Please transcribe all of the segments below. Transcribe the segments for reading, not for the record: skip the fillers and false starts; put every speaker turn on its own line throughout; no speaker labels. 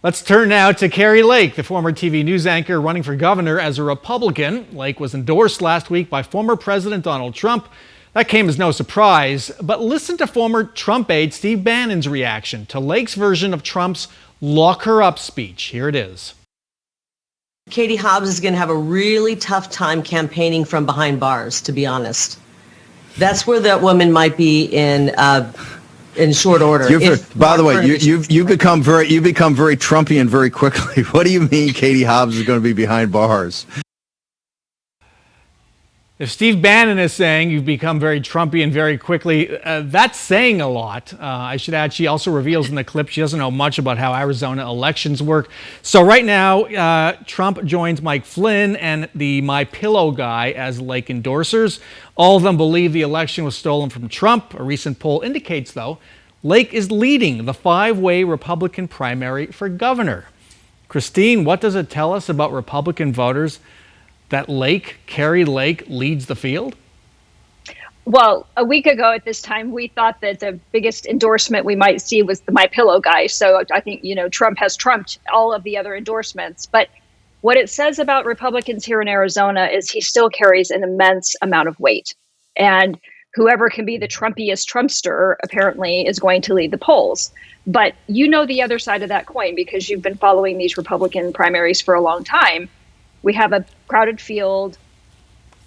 Let's turn now to Kari Lake, the former TV news anchor running for governor as a Republican. Lake was endorsed last week by former President Donald Trump. That came as no surprise, but listen to former Trump aide Steve Bannon's reaction to Lake's version of Trump's lock her up speech. Here it is.
Katie Hobbs is going to have a really tough time campaigning from behind bars, to be honest. That's where that woman might be in short order.
By the way, you've become very Trumpian very quickly. What do you mean Katie Hobbs is going to be behind bars?
If Steve Bannon is saying you've become very Trumpian very quickly, that's saying a lot. I should add, she also reveals in the clip she doesn't know much about how Arizona elections work. So right now, Trump joins Mike Flynn and the My Pillow guy as Lake endorsers. All of them believe the election was stolen from Trump. A recent poll indicates, though, Lake is leading the five-way Republican primary for governor. Christine, what does it tell us about Republican voters that Kari Lake, leads the field?
Well, a week ago at this time, we thought that the biggest endorsement we might see was the My Pillow guy. So I think, Trump has trumped all of the other endorsements. But what it says about Republicans here in Arizona is he still carries an immense amount of weight. And whoever can be the Trumpiest Trumpster apparently is going to lead the polls. But the other side of that coin because you've been following these Republican primaries for a long time. We have a crowded field.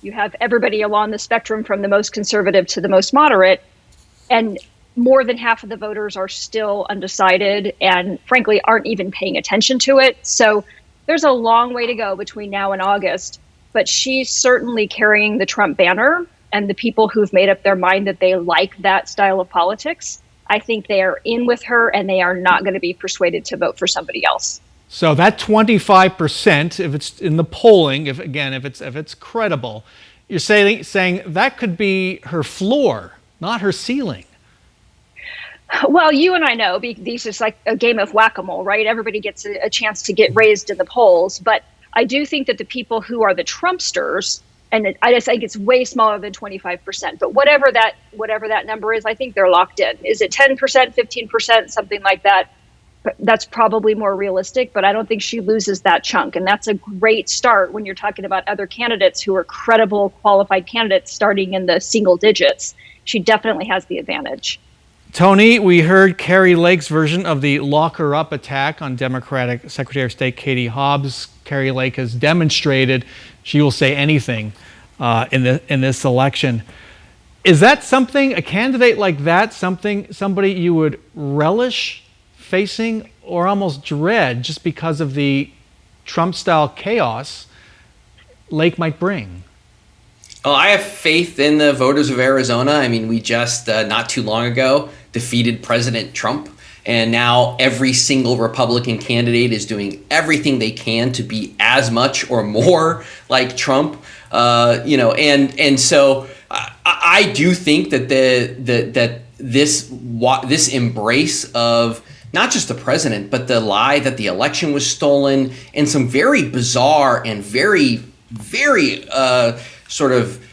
You have everybody along the spectrum from the most conservative to the most moderate. And more than half of the voters are still undecided and frankly aren't even paying attention to it. So there's a long way to go between now and August. But she's certainly carrying the Trump banner. And the people who've made up their mind that they like that style of politics, I think they are in with her and they are not going to be persuaded to vote for somebody else.
So that 25%, if it's in the polling, if it's credible, you're saying that could be her floor, not her ceiling.
Well, you and I know these is like a game of whack-a-mole, right? Everybody gets a chance to get raised in the polls, but I do think that the people who are the Trumpsters, and I just think it's way smaller than 25%, but whatever that number is, I think they're locked in. Is it 10%, 15%, something like that? That's probably more realistic, but I don't think she loses that chunk. And that's a great start when you're talking about other candidates who are credible, qualified candidates starting in the single digits. She definitely has the advantage.
Tony, we heard Kari Lake's version of the lock her up attack on Democratic Secretary of State Katie Hobbs. Kari Lake has demonstrated she will say anything in this election. Is that something, a candidate like that, somebody you would relish facing or almost dread just because of the Trump-style chaos Lake might bring?
Well, I have faith in the voters of Arizona. I mean, we just not too long ago defeated President Trump, and now every single Republican candidate is doing everything they can to be as much or more like Trump. And so I do think that this embrace of not just the president, but the lie that the election was stolen and some very bizarre and very, very sort of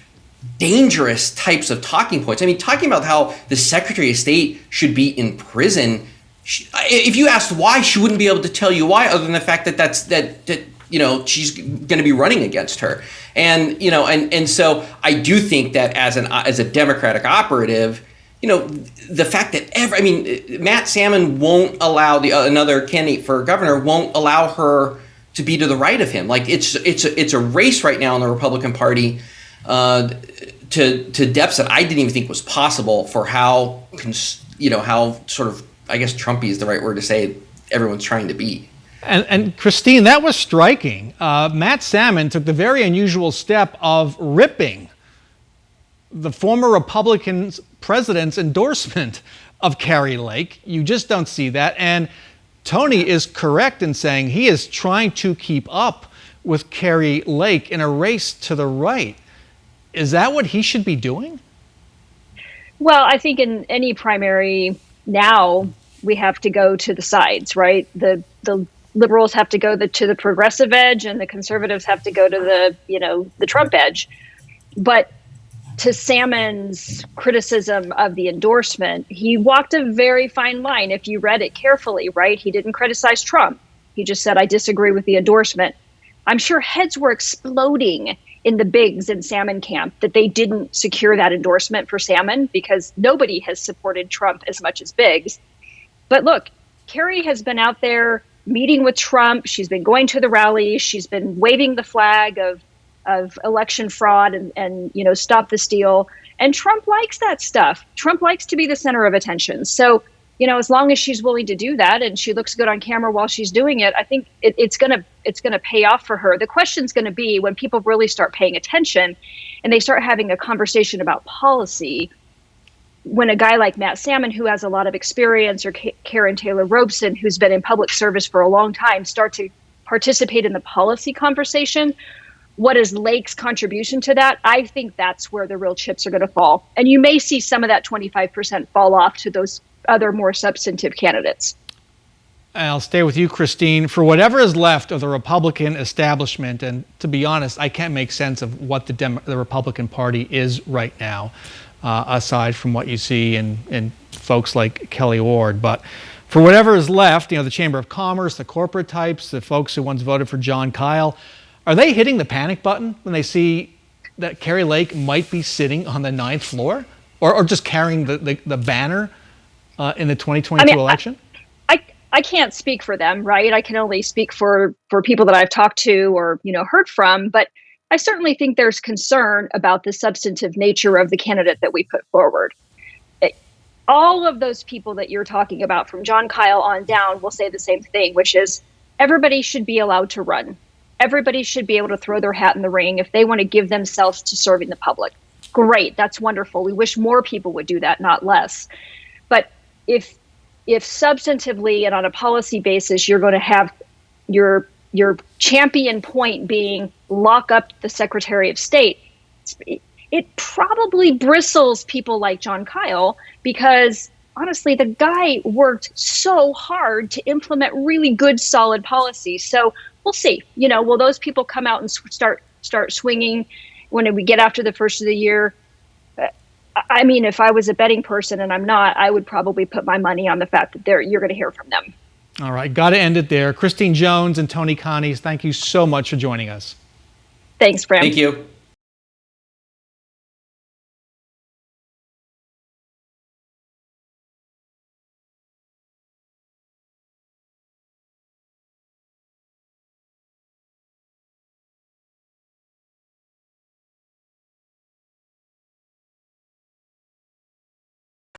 dangerous types of talking points. I mean, talking about how the Secretary of State should be in prison. If you asked why, she wouldn't be able to tell you why, other than the fact that she's going to be running against her. And so I do think that as a Democratic operative, the fact that Matt Salmon won't allow another candidate for governor won't allow her to be to the right of him. Like it's a race right now in the Republican Party to depths that I didn't even think was possible for how sort of, I guess Trumpy is the right word to say, everyone's trying to be.
And Christine, that was striking. Matt Salmon took the very unusual step of ripping the former Republican president's endorsement of Kari Lake. You just don't see that. And Tony is correct in saying he is trying to keep up with Kari Lake in a race to the right. Is that what he should be doing?
Well, I think in any primary now, we have to go to the sides, right? The liberals have to go to the progressive edge and the conservatives have to go to the Trump edge. But to Salmon's criticism of the endorsement, he walked a very fine line if you read it carefully, right? He didn't criticize Trump. He just said, I disagree with the endorsement. I'm sure heads were exploding in the Biggs and Salmon camp that they didn't secure that endorsement for Salmon, because nobody has supported Trump as much as Biggs. But look, Kari has been out there meeting with Trump. She's been going to the rallies. She's been waving the flag of election fraud and stop the steal. And Trump likes that stuff. Trump likes to be the center of attention. So, as long as she's willing to do that and she looks good on camera while she's doing it, I think it's gonna pay off for her. The question's gonna be when people really start paying attention and they start having a conversation about policy. When a guy like Matt Salmon, who has a lot of experience, or Karen Taylor Robeson, who's been in public service for a long time, start to participate in the policy conversation, what is Lake's contribution to that? I think that's where the real chips are going to fall. And you may see some of that 25% fall off to those other more substantive candidates.
I'll stay with you, Christine. For whatever is left of the Republican establishment, and to be honest, I can't make sense of what the Republican Party is right now, aside from what you see in folks like Kelly Ward. But for whatever is left, the Chamber of Commerce, the corporate types, the folks who once voted for John Kyle, are they hitting the panic button when they see that Kari Lake might be sitting on the 9th floor, or just carrying the banner in the 2022 election?
I can't speak for them, right? I can only speak for people that I've talked to or heard from. But I certainly think there's concern about the substantive nature of the candidate that we put forward. All of those people that you're talking about, from John Kyle on down, will say the same thing, which is everybody should be allowed to run. Everybody should be able to throw their hat in the ring if they want to give themselves to serving the public. Great, that's wonderful. We wish more people would do that, not less. But if substantively and on a policy basis, you're going to have your champion point being lock up the Secretary of State, it probably bristles people like John Kyle, because honestly, the guy worked so hard to implement really good, solid policies. So we'll see. Will those people come out and start swinging when we get after the first of the year? I mean, if I was a betting person, and I'm not, I would probably put my money on the fact that you're going to hear from them.
All right, got to end it there. Christine Jones and Tony Cani, thank you so much for joining us.
Thanks, Brahm.
Thank you.